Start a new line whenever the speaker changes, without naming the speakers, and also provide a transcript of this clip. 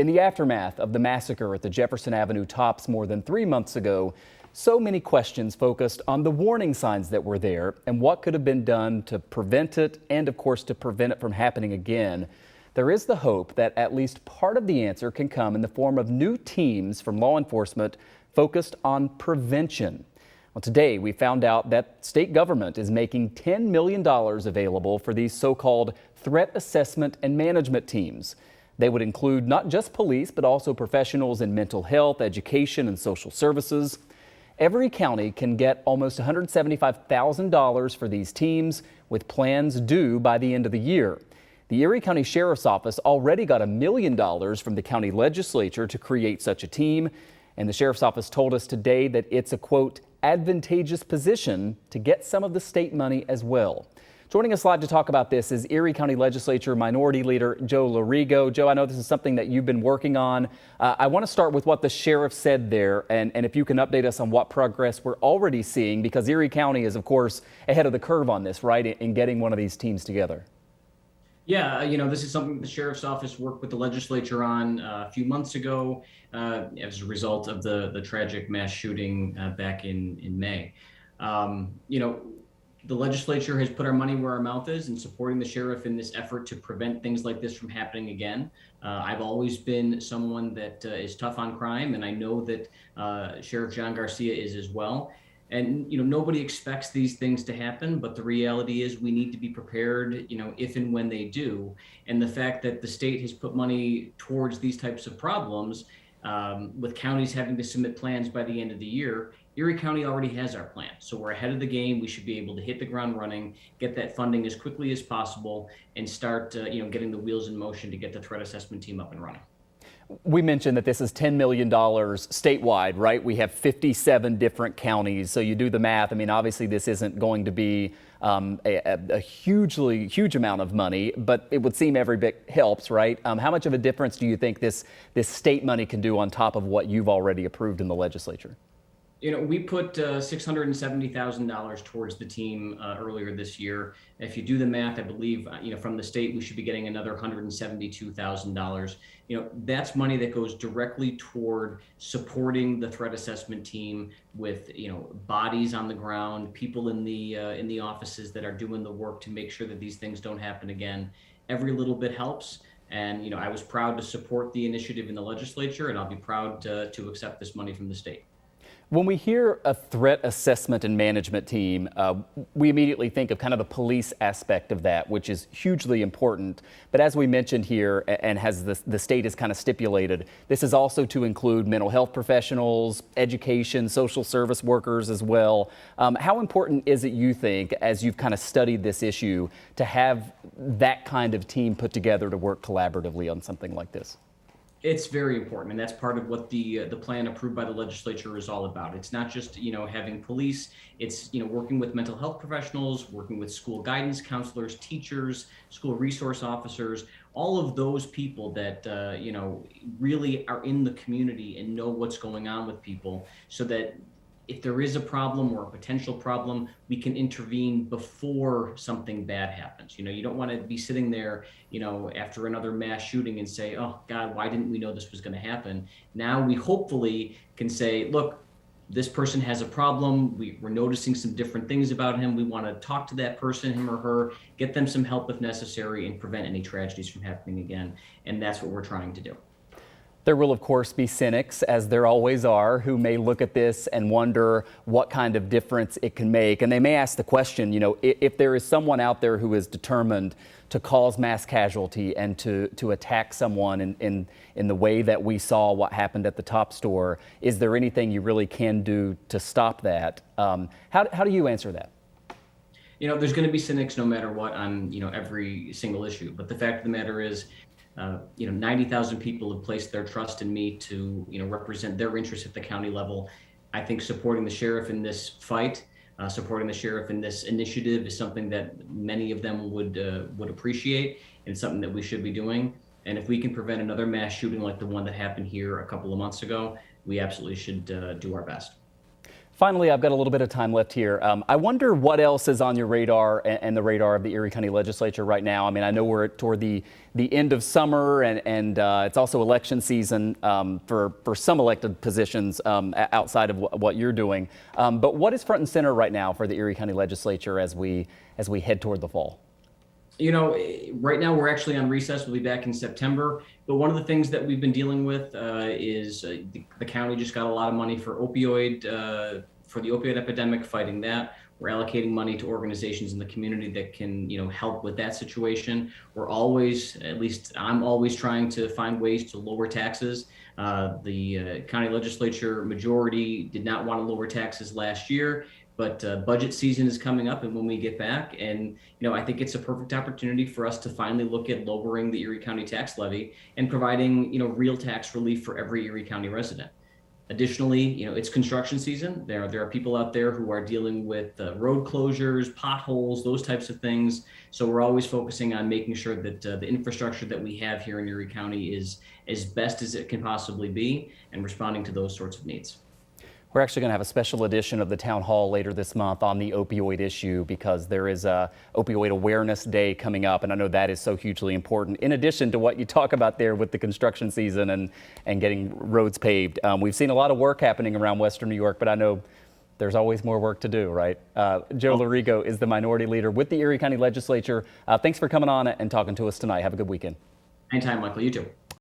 In the aftermath of the massacre at the Jefferson Avenue Tops more than 3 months ago, so many questions focused on the warning signs that were there and what could have been done to prevent it and, of course, to prevent it from happening again. There is the hope that at least part of the answer can come in the form of new teams from law enforcement focused on prevention. Well, today we found out that state government is making $10 million available for these so-called threat assessment and management teams. They would include not just police, but also professionals in mental health, education, and social services. Every county can get almost $175,000 for these teams, with plans due by the end of the year. The Erie County Sheriff's Office already got $1 million from the county legislature to create such a team. And the Sheriff's Office told us today that it's a, quote, advantageous position to get some of the state money as well. Joining us live to talk about this is Erie County Legislature Minority Leader Joe Lorigo. Joe, I know this is something that you've been working on. I want to start with what the sheriff said there, and if you can update us on what progress we're already seeing, because Erie County is, of course, ahead of the curve on this, right, in getting one of these teams together.
Yeah, this is something the Sheriff's Office worked with the legislature on a few months ago as a result of the tragic mass shooting back in May. The legislature has put our money where our mouth is in supporting the sheriff in this effort to prevent things like this from happening again. I've always been someone that is tough on crime, and I know that Sheriff John Garcia is as well. And, nobody expects these things to happen, but the reality is we need to be prepared, if and when they do. And the fact that the state has put money towards these types of problems, with counties having to submit plans by the end of the year, Erie County already has our plan. So we're ahead of the game. We should be able to hit the ground running, get that funding as quickly as possible, and start, getting the wheels in motion to get the threat assessment team up and running.
We mentioned that this is $10 million statewide, right? We have 57 different counties. So you do the math. I mean, obviously this isn't going to be a huge amount of money, but it would seem every bit helps, right? How much of a difference do you think this state money can do on top of what you've already approved in the legislature?
We put $670,000 towards the team earlier this year. If you do the math, I believe, from the state, we should be getting another $172,000. That's money that goes directly toward supporting the threat assessment team with, bodies on the ground, people in the offices that are doing the work to make sure that these things don't happen again. Every little bit helps. And, I was proud to support the initiative in the legislature, and I'll be proud to accept this money from the state.
When we hear a threat assessment and management team, we immediately think of kind of the police aspect of that, which is hugely important. But as we mentioned here, and as the state has kind of stipulated, this is also to include mental health professionals, education, social service workers as well. How important is it, you think, as you've kind of studied this issue, to have that kind of team put together to work collaboratively on something like this?
It's very important, and that's part of what the plan approved by the legislature is all about. It's not just having police. It's working with mental health professionals, working with school guidance counselors, teachers, school resource officers, all of those people that really are in the community and know what's going on with people, so that if there is a problem or a potential problem, we can intervene before something bad happens. You don't want to be sitting there, after another mass shooting and say, oh God, why didn't we know this was going to happen? Now we hopefully can say, look, this person has a problem. We're noticing some different things about him. We want to talk to that person, him or her, get them some help if necessary, and prevent any tragedies from happening again. And that's what we're trying to do.
There will, of course, be cynics, as there always are, who may look at this and wonder what kind of difference it can make. And they may ask the question, if there is someone out there who is determined to cause mass casualty and to attack someone in the way that we saw what happened at the Top store, is there anything you really can do to stop that? How do you answer that?
There's going to be cynics no matter what on, every single issue. But the fact of the matter is, 90,000 people have placed their trust in me to, represent their interests at the county level. I think supporting the sheriff in this fight, supporting the sheriff in this initiative is something that many of them would appreciate, and something that we should be doing. And if we can prevent another mass shooting like the one that happened here a couple of months ago, we absolutely should do our best.
Finally, I've got a little bit of time left here. I wonder what else is on your radar and the radar of the Erie County Legislature right now. I mean, I know we're toward the end of summer, and it's also election season for some elected positions outside of what you're doing. But what is front and center right now for the Erie County Legislature as we head toward the fall?
You know, right now we're actually on recess. We'll be back in September. But one of the things that we've been dealing with is the county just got a lot of money for the opioid epidemic, fighting that. We're allocating money to organizations in the community that can, help with that situation. We're always, at least I'm always trying to find ways to lower taxes. The county legislature majority did not want to lower taxes last year. But budget season is coming up, and when we get back, and I think it's a perfect opportunity for us to finally look at lowering the Erie County tax levy and providing real tax relief for every Erie County resident. Additionally, it's construction season. There are people out there who are dealing with road closures, potholes, those types of things. So we're always focusing on making sure that the infrastructure that we have here in Erie County is as best as it can possibly be, and responding to those sorts of needs.
We're actually going to have a special edition of the town hall later this month on the opioid issue, because there is a opioid awareness day coming up, and I know that is so hugely important. In addition to what you talk about there with the construction season and getting roads paved, we've seen a lot of work happening around Western New York, but I know there's always more work to do, right? Joe Lorigo is the minority leader with the Erie County Legislature. Thanks for coming on and talking to us tonight. Have a good weekend.
Anytime, Michael. You too.